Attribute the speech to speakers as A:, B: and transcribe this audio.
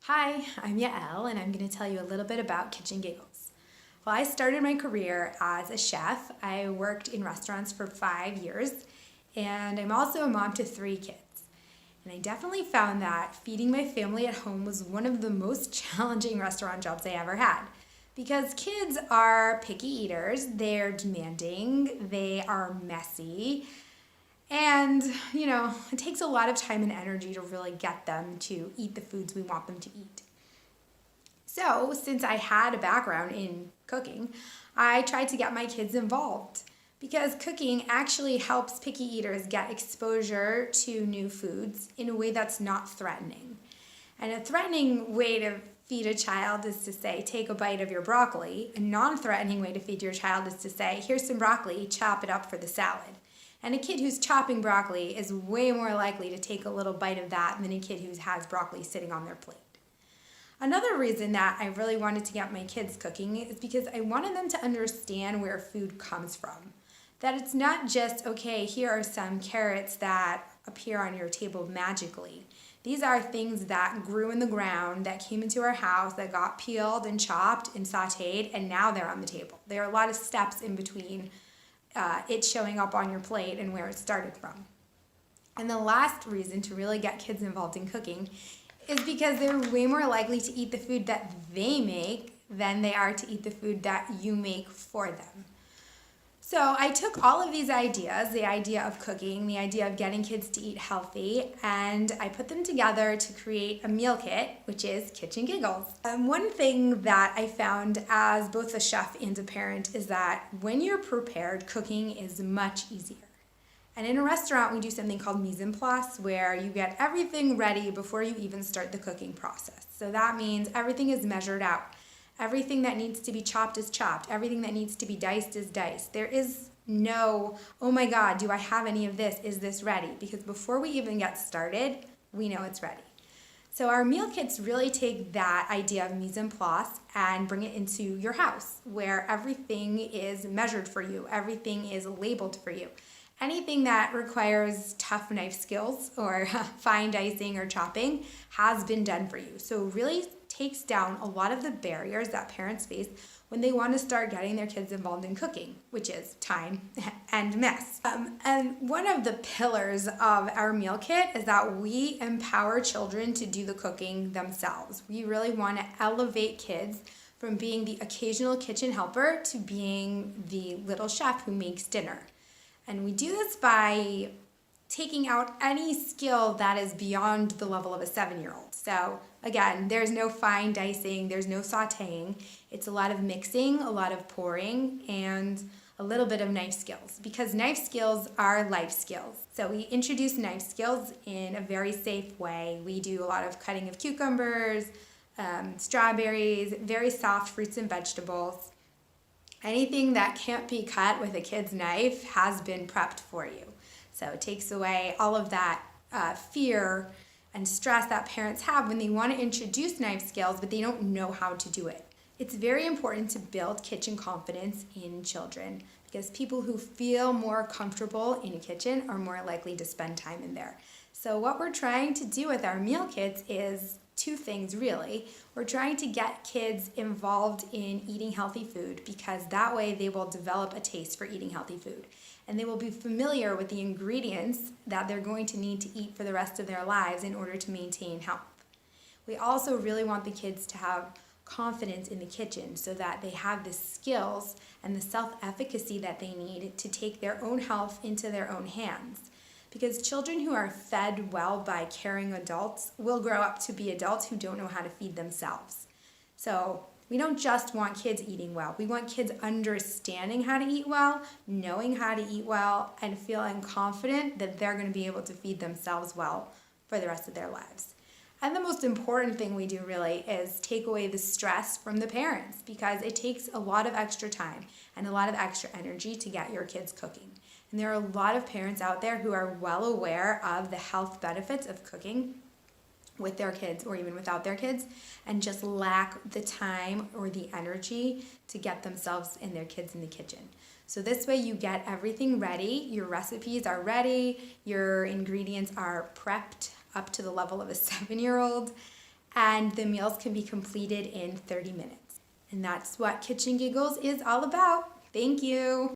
A: Hi, I'm Yael, and I'm going to tell you a little bit about Kitchen Giggles. Well, I started my career as a chef. I worked in restaurants for 5 years, and I'm also a mom to 3 kids. And I definitely found that feeding my family at home was one of the most challenging restaurant jobs I ever had. Because kids are picky eaters, they're demanding, they are messy, and, it takes a lot of time and energy to really get them to eat the foods we want them to eat. So, since I had a background in cooking, I tried to get my kids involved because cooking actually helps picky eaters get exposure to new foods in a way that's not threatening. And a threatening way to feed a child is to say, take a bite of your broccoli. A non-threatening way to feed your child is to say, here's some broccoli, chop it up for the salad. And a kid who's chopping broccoli is way more likely to take a little bite of that than a kid who has broccoli sitting on their plate. Another reason that I really wanted to get my kids cooking is because I wanted them to understand where food comes from. That it's not just, okay, here are some carrots that appear on your table magically. These are things that grew in the ground, that came into our house, that got peeled and chopped and sauteed, and now they're on the table. There are a lot of steps in between it showing up on your plate and where it started from. And the last reason to really get kids involved in cooking is because they're way more likely to eat the food that they make than they are to eat the food that you make for them. So I took all of these ideas, the idea of cooking, the idea of getting kids to eat healthy, and I put them together to create a meal kit, which is Kitchen Giggles. One thing that I found as both a chef and a parent is that when you're prepared, cooking is much easier. And in a restaurant, we do something called mise en place, where you get everything ready before you even start the cooking process. So that means everything is measured out. Everything that needs to be chopped is chopped. Everything that needs to be diced is diced. There is no, oh my God, do I have any of this? Is this ready? Because before we even get started, we know it's ready. So our meal kits really take that idea of mise en place and bring it into your house, where everything is measured for you. Everything is labeled for you. Anything that requires tough knife skills or fine dicing or chopping has been done for you. So really takes down a lot of the barriers that parents face when they want to start getting their kids involved in cooking, which is time and mess. And one of the pillars of our meal kit is that we empower children to do the cooking themselves. We really want to elevate kids from being the occasional kitchen helper to being the little chef who makes dinner. And we do this by taking out any skill that is beyond the level of a 7-year-old. So again, there's no fine dicing, there's no sauteing. It's a lot of mixing, a lot of pouring, and a little bit of knife skills, because knife skills are life skills. So we introduce knife skills in a very safe way. We do a lot of cutting of cucumbers, strawberries, very soft fruits and vegetables. Anything that can't be cut with a kid's knife has been prepped for you. So it takes away all of that fear and stress that parents have when they want to introduce knife skills, but they don't know how to do it. It's very important to build kitchen confidence in children, because people who feel more comfortable in a kitchen are more likely to spend time in there. So what we're trying to do with our meal kits is 2 things really. We're trying to get kids involved in eating healthy food, because that way they will develop a taste for eating healthy food. And they will be familiar with the ingredients that they're going to need to eat for the rest of their lives in order to maintain health. We also really want the kids to have confidence in the kitchen so that they have the skills and the self-efficacy that they need to take their own health into their own hands. Because children who are fed well by caring adults will grow up to be adults who don't know how to feed themselves. So we don't just want kids eating well. We want kids understanding how to eat well, knowing how to eat well, and feeling confident that they're going to be able to feed themselves well for the rest of their lives. And the most important thing we do really is take away the stress from the parents, because it takes a lot of extra time and a lot of extra energy to get your kids cooking. And there are a lot of parents out there who are well aware of the health benefits of cooking with their kids or even without their kids, and just lack the time or the energy to get themselves and their kids in the kitchen. So this way you get everything ready, your recipes are ready, your ingredients are prepped up to the level of a 7-year-old, and the meals can be completed in 30 minutes. And that's what Kitchen Giggles is all about. Thank you.